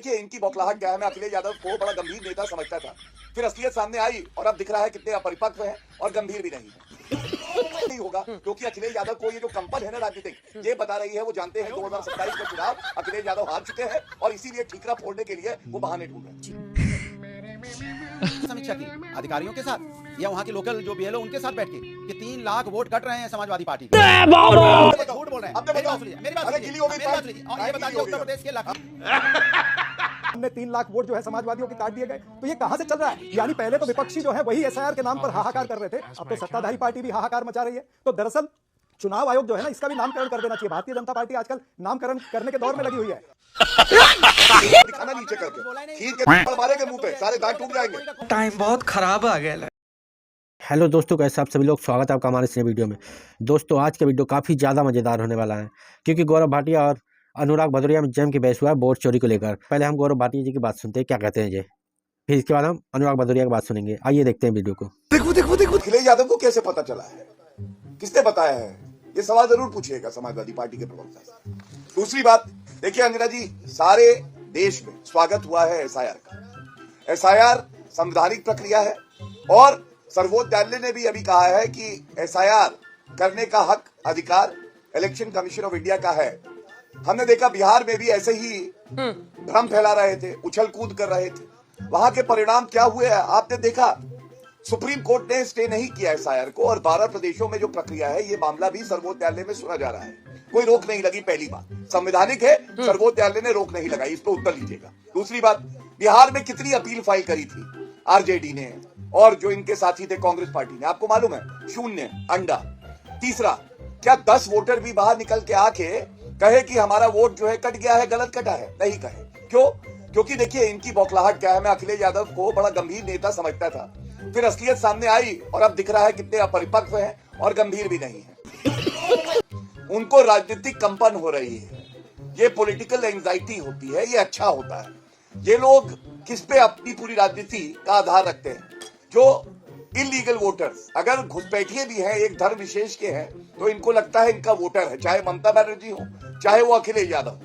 देखिए इनकी बौखलाहट क्या है। मैं अखिलेश यादव को बड़ा गंभीर नेता समझता था, फिर असलियत सामने आई और अब दिख रहा है कितने अपरिपक्व हैं और गंभीर भी नहीं है। नहीं होगा क्योंकि अखिलेश यादव को ये जो कंपन है ना राजनीतिक, ये बता रही है वो जानते हैं 2027 का चुनाव अखिलेश यादव हार चुके हैं और इसीलिए ठीकरा फोड़ने के लिए वो बहाने ढूंढ रहे हैं। समीक्षा की अधिकारियों के साथ या वहाँ के लोकल जो बीएलओ उनके साथ बैठ के कि 3 लाख वोट कट रहे हैं समाजवादी पार्टी के। झूठ बोल रहे हैं। मेरी बात सुनिए और ये बताइए उत्तर प्रदेश के हमने 3 लाख वोट जो है समाजवादियों के काट दिए गए, तो ये कहां से चल रहा है? यानी पहले तो विपक्षी जो है वही एसआईआर के नाम पर हाहाकार कर रहे थे, अब तो सत्ताधारी पार्टी भी हाहाकार मचा रही है। तो दरअसल चुनाव आयोग जो है ना, इसका भी नामकरण कर देना चाहिए। भारतीय जनता पार्टी आजकल नामकरण करने के दौर में लगी हुई है। दिखाना नीचे करके खींच के मारेंगे मुंह पे, सारे दांत टूट जाएंगे। टाइम बहुत खराब आ गया। हेलो दोस्तों, कैसे आप सभी लोग, स्वागत है आपका हमारे इस नए वीडियो में। दोस्तों आज का वीडियो काफ़ी ज़्यादा मज़ेदार होने वाला है क्योंकि गौरव भाटिया और अनुराग भदौरिया में जम के बहस हुआ है वोट चोरी को लेकर। पहले हम गौरव भाटिया जी की बात सुनते हैं, क्या कहते हैं जी, फिर इसके बाद हम अनुराग भदौरिया की बात सुनेंगे। आइए देखते हैं वीडियो को। देखो अखिलेश यादव को कैसे पता चला है, किसने बताया है, ये सवाल जरूर पूछिएगा समाजवादी पार्टी के प्रवक्ता से। दूसरी बात देखिए अंजना जी, सारे देश में स्वागत हुआ है एसआईआर का। एसआईआर संवैधानिक प्रक्रिया है और सर्वोच्च न्यायालय ने भी अभी कहा है कि एसआईआर करने का हक, अधिकार इलेक्शन कमीशन ऑफ इंडिया का है। हमने देखा बिहार में भी ऐसे ही भ्रम फैला रहे थे, उछल कूद कर रहे थे। वहां के परिणाम क्या हुए आपने देखा। सुप्रीम कोर्ट ने स्टे नहीं किया एसआईआर को और 12 प्रदेशों में जो प्रक्रिया है, ये मामला भी सर्वोच्च न्यायालय में सुना जा रहा है। कोई रोक नहीं लगी। पहली बात, संवैधानिक है, सर्वोच्च न्यायालय ने रोक नहीं लगाई, इस पर उत्तर लीजिएगा। दूसरी बात, बिहार में कितनी अपील फाइल करी थी आरजेडी ने और जो इनके साथी थे कांग्रेस पार्टी ने, आपको मालूम है, 0 अंडा। तीसरा, क्या 10 वोटर भी बाहर निकल के आके कहे कि हमारा वोट जो है कट गया है, गलत कटा है? नहीं कहे। क्यों? क्योंकि देखिए इनकी बौखलाहट क्या है। मैं अखिलेश यादव को बड़ा गंभीर नेता समझता था, फिर असलियत सामने आई और अब दिख रहा है कितने अपरिपक्व हैं और गंभीर भी नहीं है। उनको राजनीतिक कंपन हो रही है, ये पॉलिटिकल एंजाइटी होती है, ये अच्छा होता है। ये लोग किस पे अपनी पूरी राजनीति का आधार रखते हैं? जो इलीगल वोटर्स, अगर घुसपैठिए भी हैं, एक धर्म विशेष के हैं, तो इनको लगता है इनका वोटर है, चाहे ममता बनर्जी हो, चाहे वो अखिलेश यादव।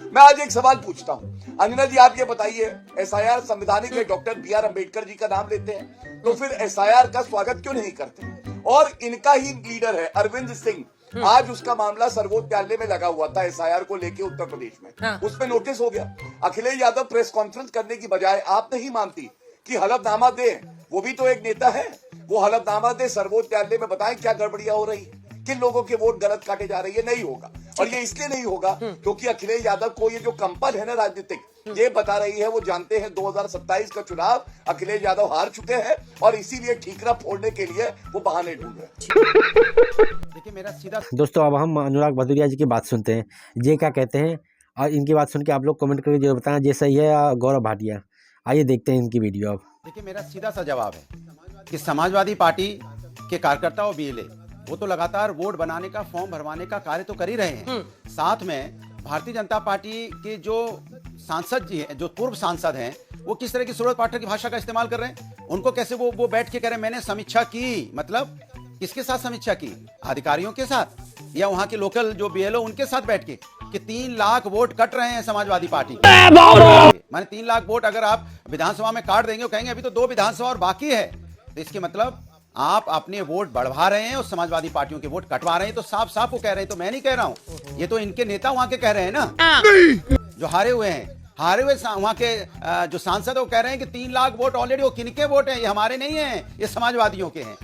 मैं आज एक सवाल पूछता हूं, अंजना जी आप ये बताइए, एसआईआर संवैधानिक है, डॉक्टर BR अम्बेडकर जी का नाम लेते हैं, तो फिर एसआईआर का स्वागत क्यों नहीं करते? और इनका ही लीडर है अरविंद सिंह, आज उसका मामला सर्वोच्च न्यायालय में लगा हुआ था एसआईआर को लेके उत्तर प्रदेश में। उसमें नोटिस हो गया। अखिलेश यादव प्रेस कॉन्फ्रेंस करने की बजाय, आप नहीं मानती कि हलफनामा दे, वो भी तो एक नेता है, वो हलफनामा दे, सर्वोच्च न्यायालय में बताएं क्या गड़बड़ियां हो रही है, किन लोगों के वोट गलत काटे जा रही है। नहीं होगा, और ये इसलिए नहीं होगा क्योंकि अखिलेश यादव को ये जो कंपन है ना राजनीतिक, ये बता रही है वो जानते हैं 2027 का चुनाव अखिलेश यादव हार चुके हैं और इसीलिए ठीकरा फोड़ने के लिए वो बहाने ढूंढ रहे हैं। देखिए मेरा सीधा दोस्तों अब हम अनुराग भदौरिया जी की बात सुनते हैं, ये क्या कहते हैं, और इनकी बात सुन के आप लोग कमेंट करके जो बताना ये सही है या गौरव भाटिया। आइए देखते हैं इनकी वीडियो अब। देखिए मेरा सीधा सा जवाब है कि समाजवादी पार्टी के कार्यकर्ता और बीएलए वो तो लगातार वोट बनाने का, फॉर्म भरवाने का कार्य तो कर ही रहे हैं। साथ में भारतीय जनता पार्टी के जो सांसद जी हैं, जो पूर्व सांसद हैं, वो किस तरह की सूरत पाठक की भाषा का इस्तेमाल कर रहे हैं। उनको कैसे वो बैठ के कह रहे हैं मैंने समीक्षा की, मतलब किसके साथ समीक्षा की? अधिकारियों के साथ या वहाँ के लोकल जो बीएलओ उनके साथ बैठ के कि 3 लाख वोट कट रहे हैं समाजवादी पार्टी के। माने 3 लाख वोट अगर आप विधानसभा में काट देंगे, कहेंगे अभी तो 2 विधानसभा और बाकी है, तो इसके मतलब आप अपने वोट बढ़वा रहे हैं और समाजवादी पार्टियों के वोट कटवा रहे हैं। तो साफ साफ वो कह रहे हैं, तो मैं नहीं कह रहा हूं, ये तो इनके नेता वहां के कह रहे हैं ना, जो हारे हुए हैं। हारे हुए वहां के जो सांसद वो कह रहे हैं कि 3 लाख वोट ऑलरेडी वो किनके वोट हैं, ये हमारे नहीं हैं, ये समाजवादियों के हैं।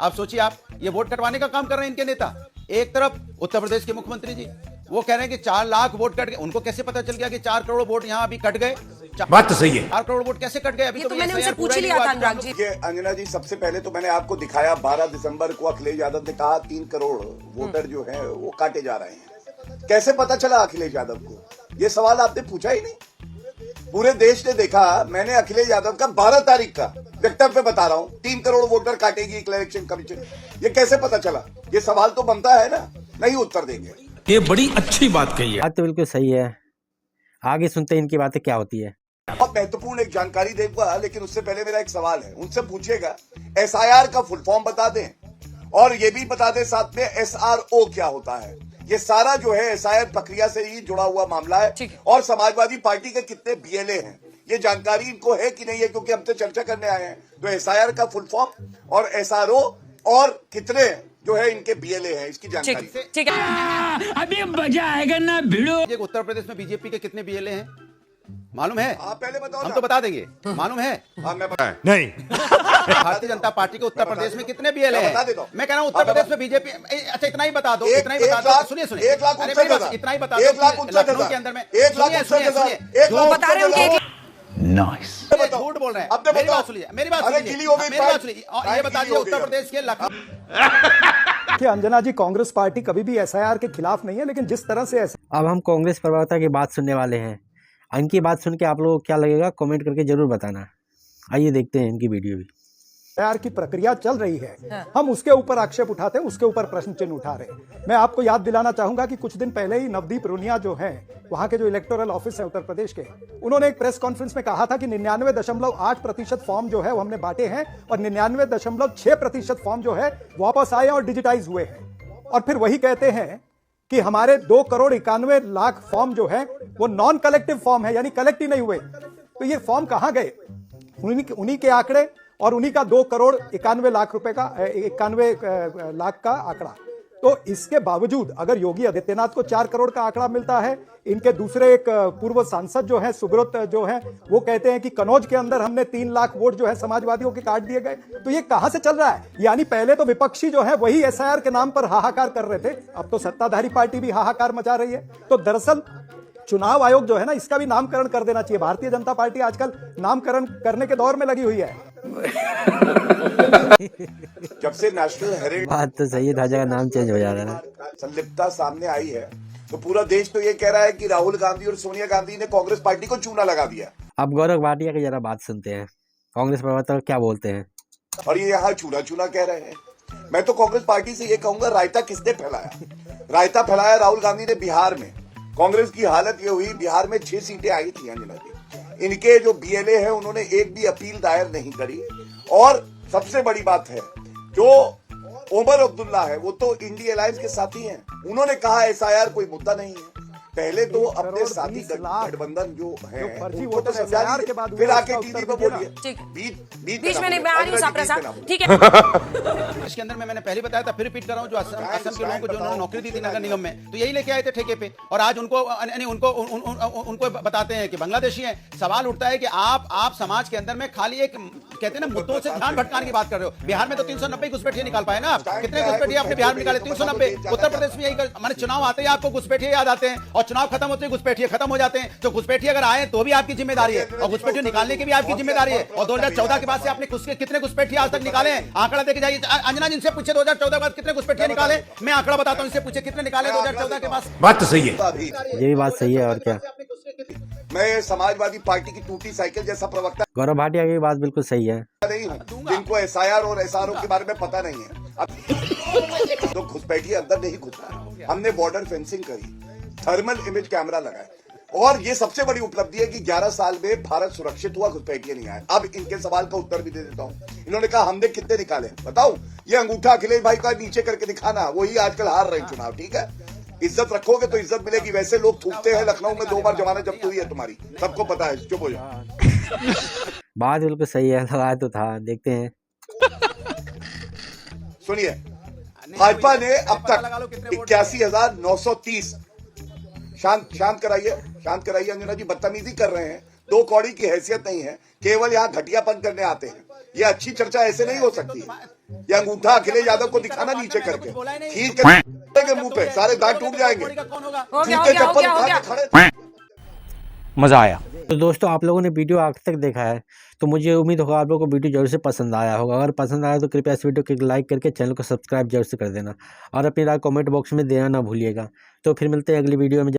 आप सोचिए, आप ये वोट कटवाने का काम कर रहे हैं इनके नेता। एक तरफ उत्तर प्रदेश के मुख्यमंत्री जी वो कह रहे हैं कि 4 लाख वोट कट गए। उनको कैसे पता चल गया कि 4 करोड़ वोट यहाँ अभी कट गए? बात तो सही है। 4 करोड़ वोट कैसे कट गए? अभी तो मैंने उनसे पूछ ही लिया था अनुराग जी। ये अंजना जी, सबसे पहले तो मैंने आपको दिखाया 12 दिसंबर को अखिलेश यादव ने कहा 3 करोड़ वोटर जो हैं वो काटे जा रहे हैं। कैसे पता चला अखिलेश यादव को? ये सवाल आपने पूछा ही नहीं। पूरे देश ने देखा। मैंने अखिलेश यादव का 12 तारीख का वक्तव्य बता रहा हूँ, 3 करोड़ वोटर काटेगी इलेक्शन कमीशन। ये कैसे पता चला? ये सवाल तो बनता है ना, नहीं उत्तर देंगे। ये बड़ी अच्छी बात कही है। बात तो बिल्कुल सही है। आगे सुनते हैं इनकी बातें क्या होती है। बहुत महत्वपूर्ण एक जानकारी देगा, लेकिन उससे पहले मेरा एक सवाल है। उनसे पूछेगा एसआईआर का फुल फॉर्म बता दें और ये भी बता दें साथ में SRO क्या होता है। ये सारा जो है एसआईआर प्रक्रिया से ही जुड़ा हुआ मामला है। ठीक है। और समाजवादी पार्टी के कितने बीएलए हैं ये जानकारी इनको है कि नहीं है, क्योंकि हमसे चर्चा करने आए हैं। तो एसआईआर का फुल फॉर्म और एसआरओ और कितने जो है इनके बीएलए हैं इसकी जानकारी। ठीक है। अभी मजा आएगा ना भिड़ो। ये उत्तर प्रदेश में बीजेपी के कितने बीएलए हैं मालूम है? आप पहले बताओ हम ना। तो बता देंगे, मालूम है? हाँ मैं बता नहीं भारतीय जनता पार्टी के उत्तर प्रदेश में कितने बीएलए मैं बता हैं? देता हूं। मैं कह रहा हूं उत्तर प्रदेश में बीजेपी। अच्छा इतना ही बता दो, इतना ही बता दो। सुनिए सुनिए, 1,59,000 इतना ही बता दो। 1,59,000 लखनऊ के अंदर में 1,59,000 बता रहे हैं उनके ये झूठ बोल रहे हैं। अब तो मेरी बताओ। बात सुनिए, मेरी बात अरे सुनिए, गिली हो गई मेरी बात बात। सुनिए। और ये बता दीजिए उत्तर प्रदेश के लखनऊ कि अंजना जी कांग्रेस पार्टी कभी भी एसआईआर के खिलाफ नहीं है, लेकिन जिस तरह से अब हम कांग्रेस प्रवक्ता की बात सुनने वाले हैं। इनकी बात सुन के आप लोगों को क्या लगेगा कमेंट करके जरूर बताना। आइए देखते हैं इनकी वीडियो भी। एसआईआर की प्रक्रिया चल रही है, हम उसके ऊपर आक्षेप उठाते हैं, उसके ऊपर प्रश्न चिन्ह उठा रहे हैं। मैं आपको याद दिलाना चाहूंगा कि कुछ दिन पहले ही नवदीप रूनिया जो हैं, वहां के जो इलेक्टोरल ऑफिस है उत्तर प्रदेश के, उन्होंने एक प्रेस कॉन्फ्रेंस में कहा था कि 99.8% फॉर्म जो है वो हमने बांटे हैं और 99.6% फॉर्म जो है वापस आए और डिजिटाइज हुए हैं। और फिर वही कहते हैं कि हमारे 2,91,00,000 फॉर्म जो है वो नॉन कलेक्टिव फॉर्म है, यानी कलेक्ट ही नहीं हुए। तो ये फॉर्म कहां गए? उन्हीं के आंकड़े और उन्हीं का 2,91,00,000 रुपए का 91 लाख का आंकड़ा। तो इसके बावजूद अगर योगी आदित्यनाथ को 4 करोड़ का आंकड़ा मिलता है, इनके दूसरे एक पूर्व सांसद जो है सुब्रत जो है वो कहते हैं कि कनौज के अंदर हमने 3 लाख वोट जो है समाजवादियों के काट दिए गए, तो ये कहां से चल रहा है? यानी पहले तो विपक्षी जो है वही एसआईआर के नाम पर हाहाकार कर रहे थे, अब तो सत्ताधारी पार्टी भी हाहाकार मचा रही है। तो दरअसल चुनाव आयोग जो है ना, इसका भी नामकरण कर देना चाहिए। भारतीय जनता पार्टी आजकल नामकरण करने के दौर में लगी हुई है। जब से नेशनल हेरिटेज बात तो सही है, राजा का नाम चेंज हो जा रहा है। संलिप्तता सामने आई है तो पूरा देश तो ये कह रहा है कि राहुल गांधी और सोनिया गांधी ने कांग्रेस पार्टी को चूना लगा दिया। अब गौरव भाटिया की जरा बात सुनते हैं, कांग्रेस प्रवक्ता क्या बोलते हैं। और ये यहाँ चूना चूना कह रहे हैं। मैं तो कांग्रेस पार्टी से ये कहूंगा, रायता किसने फैलाया? रायता फैलाया राहुल गांधी ने बिहार में। कांग्रेस की हालत ये हुई, बिहार में 6 सीटें आई थी अंजना जी। इनके जो बीएलए हैं उन्होंने एक भी अपील दायर नहीं करी। और सबसे बड़ी बात है, जो ओमर अब्दुल्ला है वो तो इंडी अलायंस के साथी हैं। उन्होंने कहा एसआईआर कोई मुद्दा नहीं है। पहले तो अपने साथी गठबंधन जो है फर्जी उनको वोटर तो समझा SIR के दीजिए, बाद हुए, फिर आके उसका टीवी उत्तर पे दीजिए बोलिए। ठीक है। बीच में नहीं, मैं आ रही हूँ अंग्रेजी साप्रसाद। बीच में ना ठीक है। इसके अंदर में मैंने पहले बताया था, फिर रिपीट कर रहा हूं, जो असम के लोगों को जो उन्होंने नौकरी दी थी नगर निगम में, तो यही लेके आए थे ठेके पे। और आज उनको बताते हैं कि बांग्लादेशी हैं। सवाल उठता है कि आप समाज के अंदर में खाली एक कहते हैं ना मुद्दों से ध्यान भटकाने की बात कर रहे हो। बिहार में तो 390 घुसपैठिए निकाल पाए ना आप? कितने घुसपैठिए आपने बिहार में निकाले? 390। उत्तर प्रदेश में यही हमारे चुनाव आते ही आपको घुसपैठिए याद आते हैं और चुनाव खत्म होते ही घुसपैठिए खत्म हो जाते हैं। तो घुसपैठिए अगर आए तो भी आपकी जिम्मेदारी है और घुसपैठिए निकालने की भी आपकी जिम्मेदारी है। और 2014 के बाद से आपने कितने घुसपैठिए आज तक निकाले हैं? आंकड़ा देके जाइए। अंजना जी से पूछे 2014 के बाद कितने घुसपैठिए निकाले? मैं आंकड़ा बताता हूं, इनसे पूछे कितने निकाले 2014 के बाद। बात तो सही है। अभी ये भी बात सही है। और क्या, मैं समाजवादी पार्टी की टूटी साइकिल जैसा प्रवक्ता गौरव भाटिया की भी बात बिल्कुल सही है। नहीं हूँ जिनको एसआईआर और एसआरओ के बारे में पता नहीं है। अब तो घुसपैठिए अंदर नहीं घुस पाए। हमने बॉर्डर फेंसिंग करी, थर्मल इमेज कैमरा लगाए और ये सबसे बड़ी उपलब्धि है कि 11 साल में भारत सुरक्षित हुआ, घुसपैठिए नहीं आए। अब इनके सवाल का उत्तर भी दे देता हूँ। इन्होंने कहा हमने कितने निकाले बताऊं? ये अंगूठा अखिलेश भाई का नीचे करके दिखाना, वही आजकल हार रहे हैं चुनाव। ठीक है, इज्जत रखोगे तो इज्जत मिलेगी। वैसे लोग थूकते हैं, लखनऊ में 2 बार जमानत जब्त हुई है तुम्हारी, सबको पता है। चुप हो जाओ। बात बिल्कुल सही है, लगाया तो था, देखते हैं। सुनिए, भाजपा ने अब तक 81,930 शांत कराइए अंजना जी, बदतमीजी कर रहे हैं। 2 कौड़ी की हैसियत नहीं है, केवल यहाँ घटियापन करने आते हैं। ये अच्छी चर्चा ऐसे नहीं हो सकती। ये अंगूठा अखिलेश यादव को दिखाना नीचे करके, खींच के मुंह पे सारे दांत टूट जाएंगे। जूते चप्पल उठा के खड़े। मजा आया। तो दोस्तों, आप लोगों ने वीडियो आखिर तक देखा है तो मुझे उम्मीद होगा आप लोगों को वीडियो जरूर से पसंद आया होगा। अगर पसंद आया तो कृपया इस वीडियो को लाइक करके चैनल को सब्सक्राइब जरूर से कर देना और अपनी राय कमेंट बॉक्स में देना ना भूलिएगा। तो फिर मिलते हैं अगली वीडियो में।